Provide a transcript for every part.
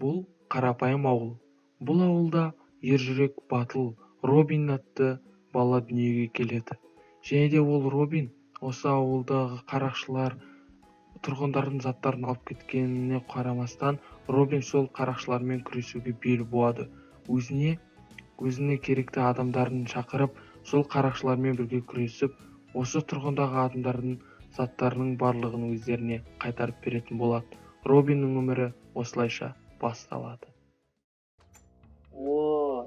Бұл қарапайым ауыл. Бұл ауылда ержүрек батыл Робин атты бала дүниеге келеді. Және де ол Робин осы ауылдағы қарақшылар тұрғындардың заттарын алып кеткеніне қарамастан, Робин сол қарақшылармен күресуге бел буады. Өзіне керекті адамдарын шақырып, сол қарақшылармен бірге күресіп, осы тұрғындағы адамдардың заттарының барлығын өздеріне қайтарып беретін болады. Робиннің өмірі осылайша басталады.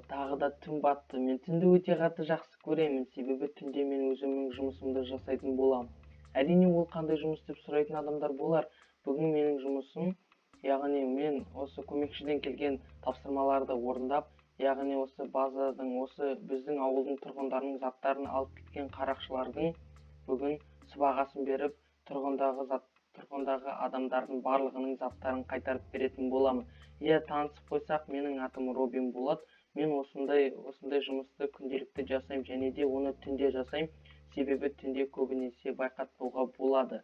Тағы да түн батты. Мен түнді өте қатты жақсы көремін, себебі түнде мен өзімнің жұмысымды жасайтын боламын. Әрине, ол қандай жұмыс деп сұрайтын адамдар болар. Бүгін менің жұмысым, яғни мен осы көмекшіден келген тапсырмаларды орындап, яғни осы базаның, осы біздің ауылдың тұрғындарының заттарын алып кеткен қарақшылардың бүгін сыбағасын беріп, тұрғындағы адамдардың барлығының заттарын қайтарып беретін боламын. Танысып қойсақ, менің атым Робин болады. Мен осындай жұмысты күнделікті жасаймын, және де оны түнде жасаймын, себебі түнде көбінесе байқатпауға болады.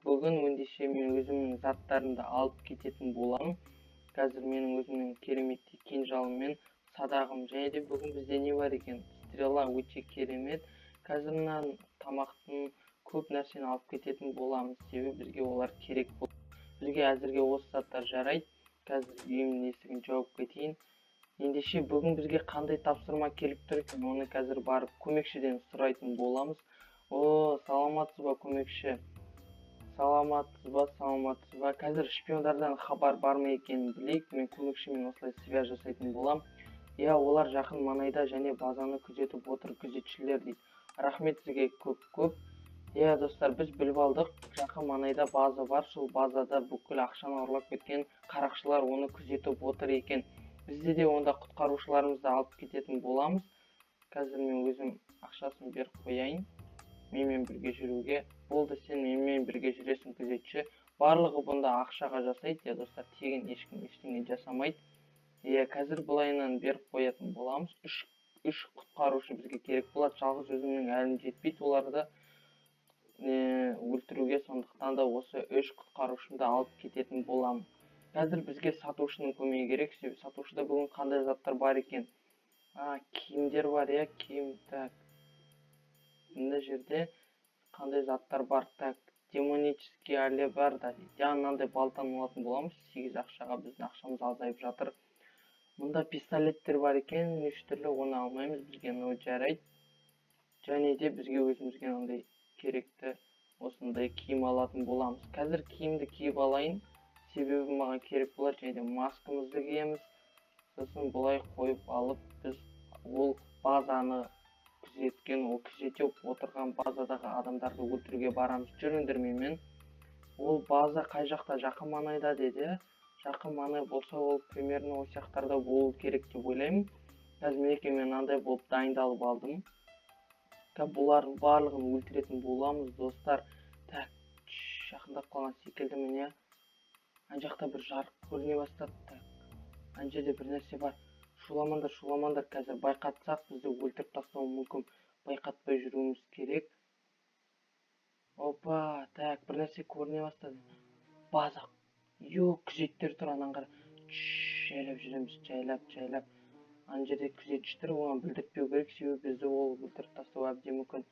Бүгін ендеше мен өзімнің заттарымды алып кететін боламын. Қазір менің өзімнің кереметтей кинжалым мен садағым, және де бүгін бізде не бар екен? Стрела өте керемет. Қазір мына тамақтың көп нәрсені алып кететін боламыз, себебі бізге олар керек болды. Бізге әзірге осы заттар жарайды. Қазір үйімнің есігін жауып кетейін. Ендеше бүгін бізге қандай тапсырма келіп тұр екен, оны қазір барып көмекшіден сұрайтын боламыз. Саламатсыз ба, көмекші? Саламатсыз ба? Қазір шпиондардан хабар бар ма екенін білейік. Мен көмекшімен осылай связь жасайтын болам. Олар жақын маңайда және базаны күзетіп отыр, күзетшілер дейді. Рахмет сізге көп. Достар, біз біліп алдық, жақын маңайда база бар. Сол базада бүкіл ақшаны ұрлап кеткен қарақшылар оны күзетіп отыр екен. Бізде де онда құтқарушыларымызды алып кететін боламыз. Қазір мен өзім ақшасын беріп қояйын. Менімен бірге жүруге. Болды, сен менімен бірге жүресің, күзетші. Барлығы бұнда ақшаға жасайды, достар, тегін ешкім ештеңе жасамайды. Қазір бұлайынан беріп қоятын боламыз. Үш құтқарушы бізге керек болады. Жалғыз өзімнің әлім жетпейді оларды өлтіруге, сондықтан да осы 3 құтқарушымды алып кететін боламын. Қазір бізге сатушының көмегі керек, себебі сатушыда бүгін қандай заттар бар екен? Киімдер бар, киім. Мына жерде қандай заттар бар? Демонический алебарда дейді. Мынандай балтаны алатын боламыз. 8 ақшаға біздің ақшамыз азайып жатыр. Мұнда пистолеттер бар екен, 3 түрлі, оны алмаймыз, бізге мынау жарайды. Және де бізге өзімізге мынандай керекті осындай киім алатын боламыз. Қазір киімді киіп алайын, себебі маған керек болады, және де маскамызды киеміз. Сосын бұлай қойып алып, біз ол базаны күзетіп отырған базадағы адамдарды өлтіруге барамыз. Жүріңдер менімен. Ол база қай жақта? Жақын маңайда деді. Жақын маңай болса, ол примерно осы жақтарда болу керек деп ойлаймын. Қазір мінекей мен мынандай болып дайындалып алдым. Бұлардың барлығын өлтіретін боламыз, достар. Жақындап қалған секілді міне. Ан жақта бір жарық көріне бастады. Ан жерде бір нәрсе бар. Шуламандар, қазір байқатсақ, бізді өлтіріп тастауы мүмкін. Байқатпай жүруіміз керек. Бір нәрсе көріне бастады. База. Күзеттер тұр, анан қара. Жайлап жүреміз, жайлап. Ан жерде күзетші тұр, оған білдіртпеу керек, себебі бізді ол өлтіріп тастауы әбден мүмкін.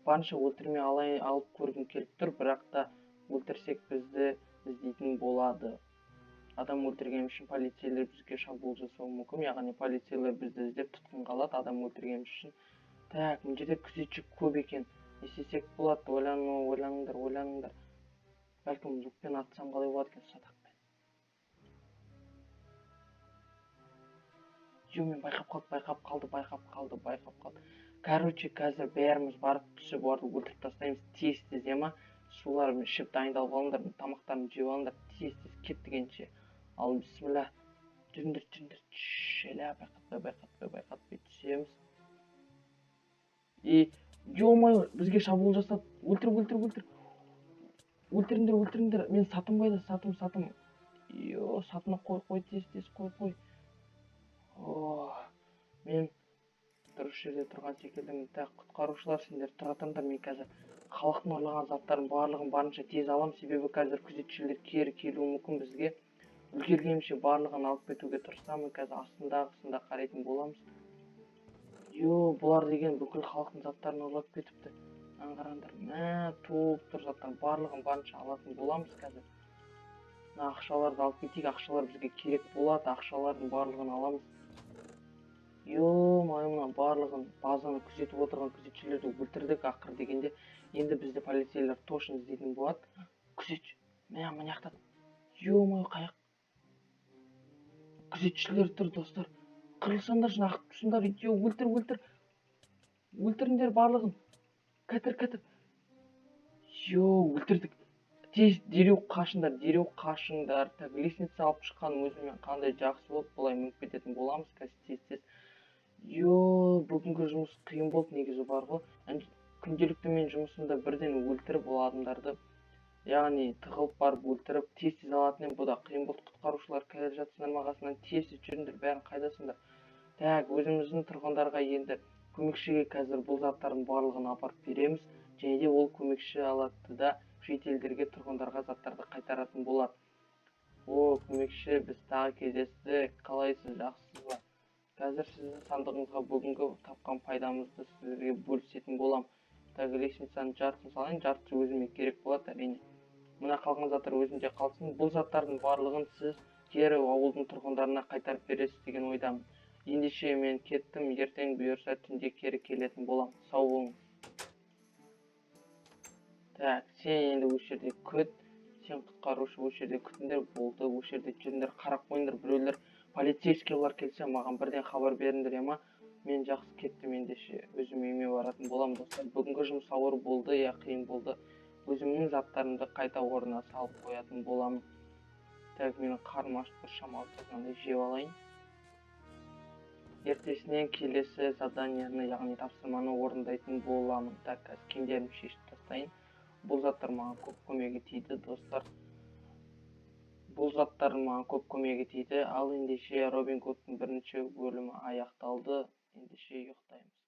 Барынша өлтірмей алып көргім келіп тұр, бірақ та өлтірсек бізді іздейтін болады. Адам өлтірген үшін полицейлер бізге шабуыл жасауы мүмкін, яғни полицейлер бізді іздеп тұтқынға алады адам өлтірген үшін. Мына жерде күзетші көп екен. Не істесек болады? Ойланыңдар. Бәлкім лукпен атсам қалай болады екен, садақпен. Мен байқап қалды. Короче, қазір бәріміз барып түсіп оларды өлтіріп тастаймыз. Тез, суларын ішіп дайындалып алыңдар, тамақтарын жеп алыңдар, тез кептігенше. Ал бисмилlah. Жүріңдер. Байқатпай түсеміз. Бізге шабуыл жасады. Өлтір. Өлтіріңдер. Мен сатым қайда? Сатым. Сатыма қой, тез қой. Мен дұрыс жерде тұрған секілдімін. Құтқарушылар, сендер тұра тұрыңдар, мен қазір халықтың ұрлаған заттарын барлығын барынша тез алам, себебі қазір күзетшілер кері келуі мүмкін бізге. үлгергенімше барлығын алып кетуге тырысамын. Қазір астындағысын да қарайтын боламыз. Бұлар деген бүкіл халықтың заттарын ұрлап кетіпті. Қараңдар, мә толып тұр заттар, барлығын барынша алатын боламыз қазір. Ақшаларды алып кетейік, ақшалар бізге керек болады, ақшалардың барлығын аламыз. Мына барлығын базаны күзетіп отырған күзетшілерді өлтірдік ақыр дегенде, енді бізді полицейлер точно іздейтін болады. Күзетші, мына жақта. Қаяқ. Күзетшілер тұр, достар. Қырылсаңдар, ақ тұсыңдар, өлтір. Өлтіріңдер барлығын. Кәтір. Өлтірдік. Тез дереу қашыңдар. Так, лестница алып шыққаным өзімен қандай жақсы болды, бұлай мініп кететін боламыз. Қазір тез. Бүгінгі жұмыс қиын болды, негізі бар ғой. Күнделікті мен жұмысымда бірден өлтіріп ол адамдарды, яғни тығылып барып өлтіріп, тез алатын ем, бұда қиын болды. Құтқарушылар келіп жатсыңдар мағасынан, тез жүріңдер, бәрін қайдасыңдар. Так, өзіміздің тұрғындарға енді көмекшіге қазір бұл заттардың барлығын апарып береміз, және де ол көмекші алады да шетелдерге тұрғындарға заттарды қайтаратын болады. Көмекші, біз тағы кездестік, қалайсыз, жақсысыз ба? Қазір сіздің сандығыңызға бүгінгі тапқан пайдамызды сіздерге бөлісетін болам. Так, лестницаның жартысын салайын, жартысы өзіме керек болады, әрине. Мына қалған заттар өзімде қалсын. Бұл заттардың барлығын сіз кері ауылдың тұрғындарына қайтарып бересіз деген ойдамын. Ендеше мен кеттім, ертең бұйырса түнде кері келетін болам. Сау болыңыз. Так, сен енді осы жерде күт, сен құтқарушы осы жерде күтіңдер, болды, осы жерде жүріңдер, қарап қойыңдар, біреулер полицейскийлер келсе маған бірден хабар беріңдер, ема. Мен жақсы кеттім, ендеше өзім үйіме баратын болам, достар. Бүгінгі жұмыс ауыр болды, қиын болды. Өзімнің заттарымды қайта орнына салып қоятын боламын. Так, менің қарным ашып тұр, шамалы тұрғанда жеп алайын. Ертесінен келесі заданияны, яғни тапсырманы орындайтын боламын. Так, қазір киімдерімді шешіп тастайын. Бұл заттар маған көп көмегі тиді, достар. Ал ендеше Робин Гудтың бірінші бөлімі аяқталды. Ендеше ұйықтаймыз.